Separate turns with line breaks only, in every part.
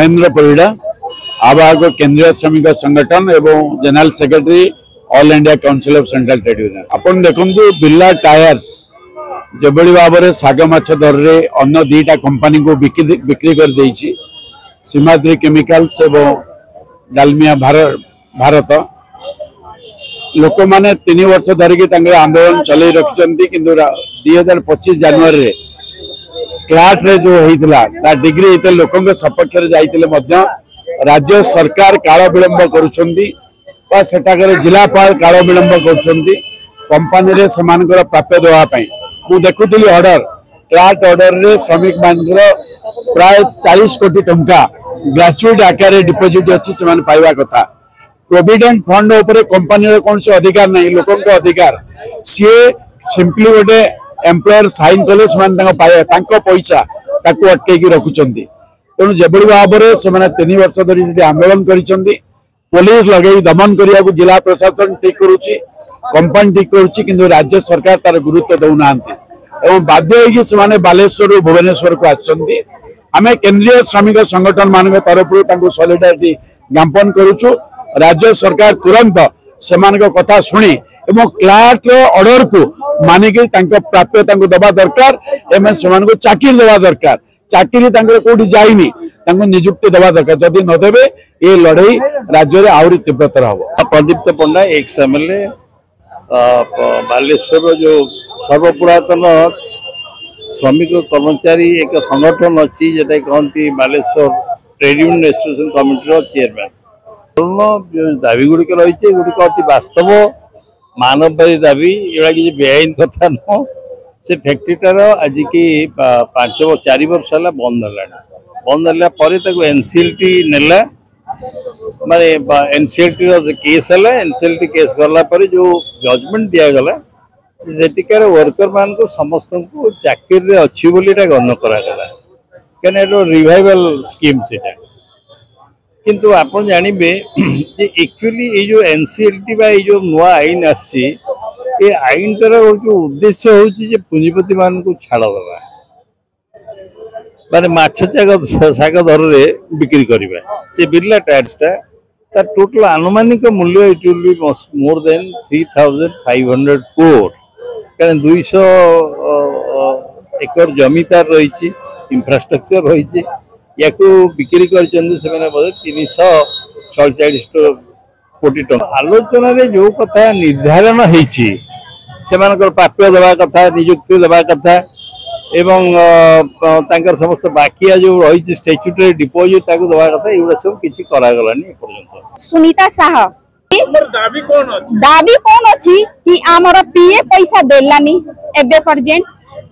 महेंद्र परिड़ा आवाहक केंद्रीय श्रमिक संगठन एवं general secretary all India council of central trade union. अपन देखंतु बिरला टायर्स जेबड़ी भाव में साग माछ दर रे अन्य दुईटा कंपनी को बिक्री कर देछि। सीमाद्री केमिकल्स एवं डालमिया भारत लोक माने 3 वर्ष धरिकी आंदोलन चलई रखिछंती किंतु 2025 जनवरी रे क्लाट रे जो होइतला डिग्री होते लोकों सपक्ष जाइए राज्य सरकार काल विलंब करुछंती सेठाकर जिलापाल काल विलंब करुछंती कंपनी रे समानकर प्राप्य देवा पई। मु देखुतली ऑर्डर क्लाट ऑर्डर रे श्रमिक मानकर प्राय 40 कोटी टंका ग्रेचुइट आकार डिपोजिट अच्छी से पाइबा कथा। प्रोविडेंट फंड उपरे कंपनी रे कौन से अधिकार नहीं लोकों को अधिकार सी सिंपली गोटे एम्प्लॉयर साइन कले पैसा ताकू अटकई रखुंट। तेणु जेबड़ी भाव में 3 वर्ष धरी आंदोलन करिसेंती पुलिस लगे दमन करने को जिला प्रशासन ठीक करुच्ची कंपनी ठीक करुच्ची किंतु राज्य सरकार तार गुरुत्व दौना एवं बाध्य होगी बालेश्वर भुवनेश्वर को आसछंती। आम केंद्रीय श्रमिक संगठन मान तरफ सॉलिडारिटी ज्ञापन करुचु। राज्य सरकार तुरंत से कथा शुणी एवं क्लाट ऑर्डर को मानिक प्राप्य दबा दरकार एवं से चाकरी दबा दरकार। चाकरी कौटी जाइनी निजुक्ति दबा दरकार जदि नदेवे ये लड़ई राज्य में आहरी तीव्रतर हम।
प्रदीप्त पंडा एक्स एमएलए बालेश्वर जो सर्वपुरातन श्रमिक कर्मचारी एक संगठन अच्छी जेटा कहती Baleshwar trade union association committee chairman दाबी गुड़िक रही गुड़िक अति वास्तव मानववादी दाबी एड़ा किसी बेआईन कथा नुह। से फैक्ट्रीटार आज की 4 वर्ष है बंद है एनसीएलटी नेला माने एनसीएलटी केस है एनसीएलटी केस गला जो जजमेंट दिगला सेटिकार वर्कर मान को समस्त को चाकरी अच्छी गण्य कराला क्या रिवाइवल स्कीम से किंतु आप जानवे एक्चुअली ये जो एनसीएलटी बा जो नुआ आईन आसी ये आईन टार जो उद्देश्य हूँ पुंजीपति मान को छाड़ दबा माने माछ शाग दर रे बिक्री करवा से बिरला टायर्सटा टोटल आनुमानिक मूल्य it will be more than 3500 crore क्या 200 एकर जमी तार रही इंफ्रास्ट्रक्चर रही या बिक्री कर 347 कोटी टका। आलोचना रे जो कथा निर्धारण होइछि सेमानकर प्राप्य देवा कथा नियुक्ति देवा कथा एवं तांकर समस्त बाकिया जो रही स्टैट्यूटरी डिपोजिट ताकू देवा कथा एगुड़ा सब किछि करा गलानी पर्यंत।
सुनीता साह दाबी कौन अच्छी कि आमर पीए पैसा देलानी एबे प्रेजेंट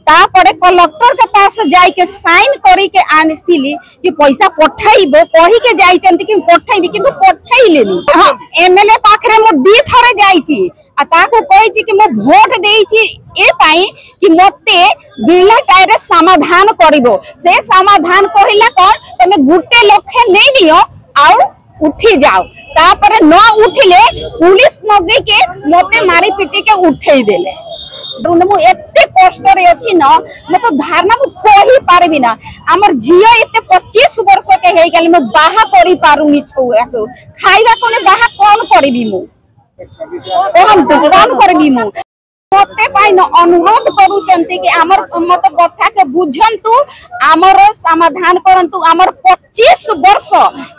तापरे कलेक्टर के पास जाई के साइन करी के आनसिली कि पैसा पठाइबो कहि के जाई चंती कि पठाइबी किंतु पठाइलेनी। हां एमएलए पाखरे मो दी थरे जाईची आ ताको कहिची कि मो वोट देईची ए पाई कि मते बिरला टायर समाधान करिवो से समाधान कहिला कोन तमे गुटे लक्ष्य नै नियो आउ उठी जाओ तापर न उठिले पुलिस नगे के मते मारी पिटी के उठेई देले। मु एते कष्ट रे अछि न म तो धारणा मु कहि पारबी ना हमर झियो एते 25 वर्ष के हे गेल म बाहा करि पारुनी छौआ को खाइबा कोने बाहा कोन करबी मु हम तो कोन करबी मु मते पाई न अनुरोध करूचंती कि हमर मत कथा के बुझंतु हमर समाधान करंतु हमर 25 वर्ष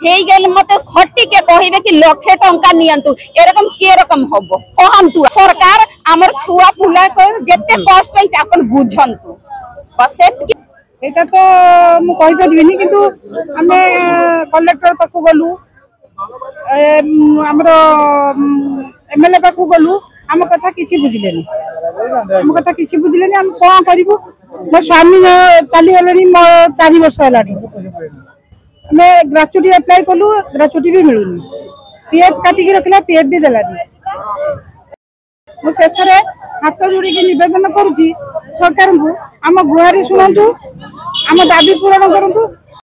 हे गेल मते खट्टी के कहिबे कि लाख टंका नियंतु एरकम के रकम होबो कहंतु सरकार हमर छुआ पुला को जत्ते कष्ट है अपन बुझंतु बस
सेटा तो मु कहि परबिनी किंतु हमें कलेक्टर पाखु गलु हमर एमएलए पाखु गलु आम कथा किसी बुझिलेनी आम कथा किसी बुझिलेनी हम कौन करूँ मो स्वामी चली गले 4 वर्ष है ग्रेचुटी अप्लाई कलु ग्रेचुटी भी मिलूनी पीएफ काटिकी रखला पीएफ भी देलानी। मो शेष हाथ जोड़ी निवेदन करुच्ची सरकार को आम गुहारी शुणु आम दाबी पूरण करूँ